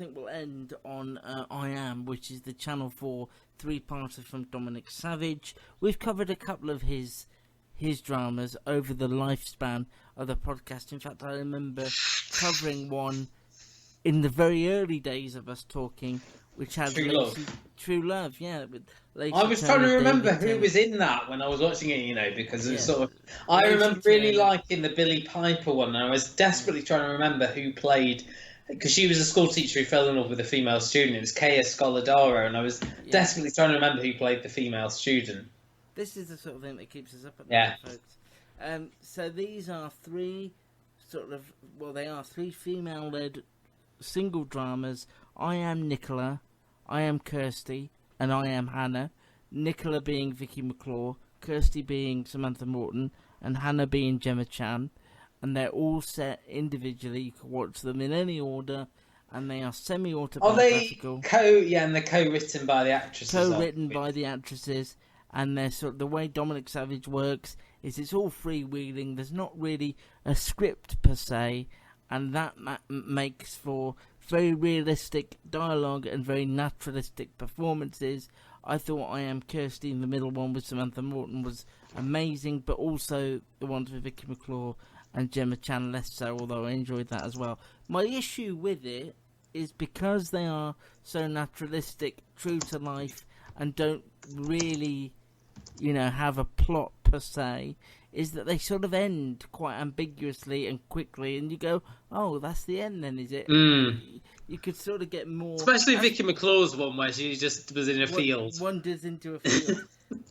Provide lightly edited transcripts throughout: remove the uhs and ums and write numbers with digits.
think we'll end on I Am, which is the Channel 4 three-parter from Dominic Savage. We've covered a couple of his dramas over the lifespan of the podcast. In fact, I remember covering one in the very early days of us talking, which had True Love, yeah. With Lacey I was Turner, trying to remember David who was in that when I was watching it, because it was sort of... I remember really liking the Billie Piper one, and I was desperately trying to remember who played... Because she was a school teacher who fell in love with a female student. It was Kaya Scoladaro, and I was desperately trying to remember who played the female student. This is the sort of thing that keeps us up at night, folks. So these are three female-led single dramas. I Am Nicola, I Am Kirsty, and I Am Hannah. Nicola being Vicky McClure, Kirsty being Samantha Morton, and Hannah being Gemma Chan. And they're all set individually. You can watch them in any order, and they are semi-autobiographical. And they're co-written by the actresses. Co-written by the actresses, and they're the way Dominic Savage works is it's all freewheeling. There's not really a script per se, and that makes for very realistic dialogue and very naturalistic performances. I thought I Am Kirsty in the middle one with Samantha Morton was amazing, but also the ones with Vicky McClure and Gemma Chan less so, although I enjoyed that as well. My issue with it is because they are so naturalistic, true to life, and don't really, have a plot per se, is that they sort of end quite ambiguously and quickly, and you go, oh, that's the end then, is it? You could sort of get more... Especially Vicky McClure's one, where she just was in a field. Wanders into a field.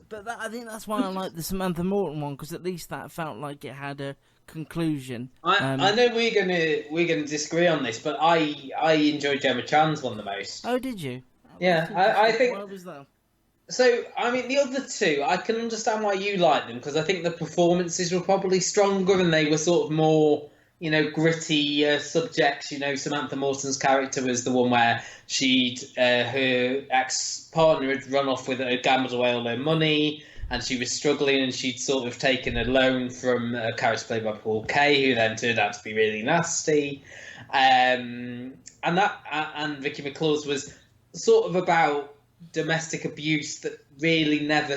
But I think that's why I like the Samantha Morton one, because at least that felt like it had a conclusion. I know we're gonna disagree on this, but I enjoyed Gemma Chan's one the most. Oh, did you? Yeah, I think. Why was that? So, I mean, the other two, I can understand why you like them, because I think the performances were probably stronger and they were sort of more, gritty subjects. Samantha Morton's character was the one where her ex-partner had run off with her, gambled away all her money, and she was struggling, and she'd sort of taken a loan from a character played by Paul Kay, who then turned out to be really nasty. And Vicky McClure's was sort of about domestic abuse that really never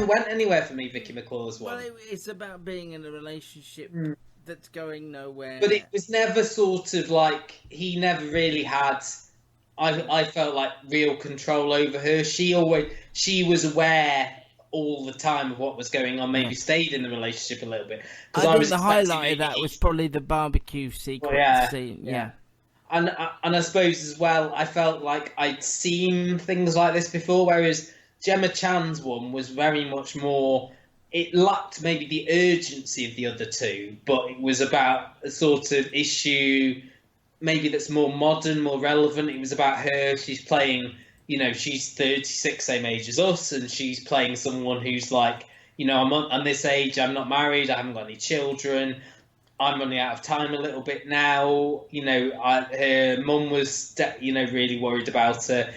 went anywhere for me, Vicky McClure's one. Well, it's about being in a relationship that's going nowhere. But it was never sort of like, he never really had, I felt like, real control over her. She was aware all the time of what was going on, maybe stayed in the relationship a little bit. I think the highlight of that was probably the barbecue sequence scene. Yeah. And I suppose as well, I felt like I'd seen things like this before, whereas Gemma Chan's one was very much more... It lacked maybe the urgency of the other two, but it was about a sort of issue maybe that's more modern, more relevant. It was about her. She's playing... she's 36, same age as us, and she's playing someone who's like, I'm this age, I'm not married, I haven't got any children, I'm running out of time a little bit now. Her mum was, really worried about her.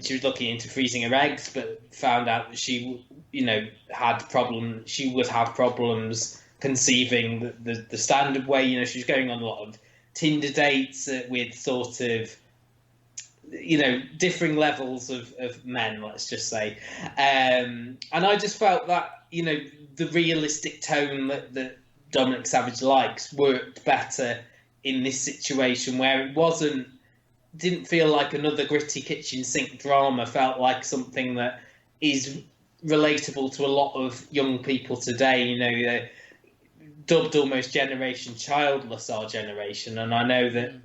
She was looking into freezing her eggs, but found out that she, she would have problems conceiving the standard way. She was going on a lot of Tinder dates with sort of, differing levels of men, let's just say. And I just felt that, the realistic tone that Dominic Savage likes worked better in this situation, where it didn't feel like another gritty kitchen sink drama. Felt like something that is relatable to a lot of young people today. They're dubbed almost Generation Childless, our generation. And I know that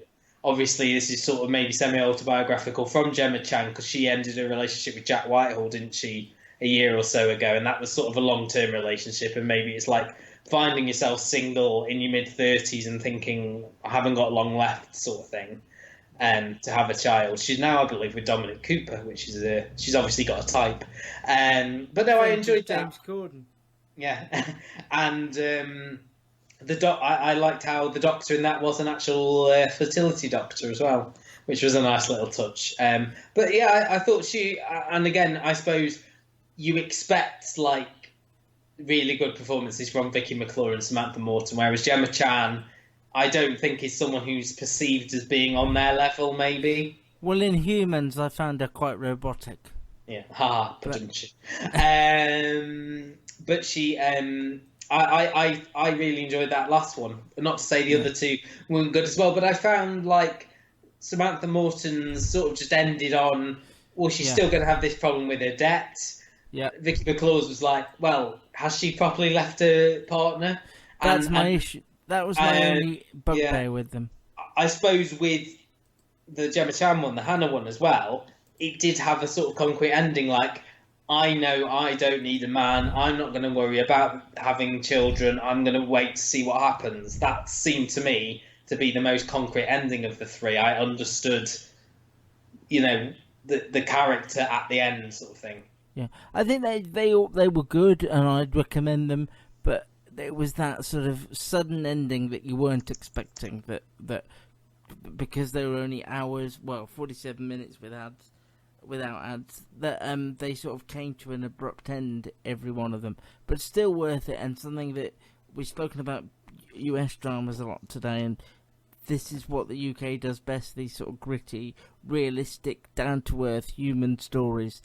obviously this is sort of maybe semi-autobiographical from Gemma Chan, because she ended a relationship with Jack Whitehall, didn't she, a year or so ago? And that was sort of a long-term relationship, and maybe it's like finding yourself single in your mid-30s and thinking, I haven't got long left, sort of thing, to have a child. She's now, I believe, with Dominic Cooper, which is she's obviously got a type. But no, I enjoyed that. James Corden. Yeah. And I liked how the doctor in that was an actual fertility doctor as well, which was a nice little touch. But yeah, I thought and again, I suppose you expect like really good performances from Vicky McClure and Samantha Morton, whereas Gemma Chan I don't think is someone who's perceived as being on their level, maybe. Well, in Humans, I found her quite robotic. Yeah, ha, But but she, I really enjoyed that last one. Not to say the other two weren't good as well, but I found like Samantha Morton's sort of just ended on, well, she's still going to have this problem with her debt. Yeah, Vicky McClure's was like, well, has she properly left her partner? that's my issue. That was my only bugbear with them. I suppose with the Gemma Chan one, the Hannah one as well, it did have a sort of concrete ending. Like, I know I don't need a man. I'm not going to worry about having children. I'm going to wait to see what happens. That seemed to me to be the most concrete ending of the three. I understood, the character at the end, sort of thing. Yeah, I think they were good, and I'd recommend them. But it was that sort of sudden ending that you weren't expecting. That because they were only 47 minutes without ads, that they sort of came to an abrupt end, every one of them. But still worth it, and something that we've spoken about US dramas a lot today, and this is what the UK does best, these sort of gritty, realistic, down-to-earth human stories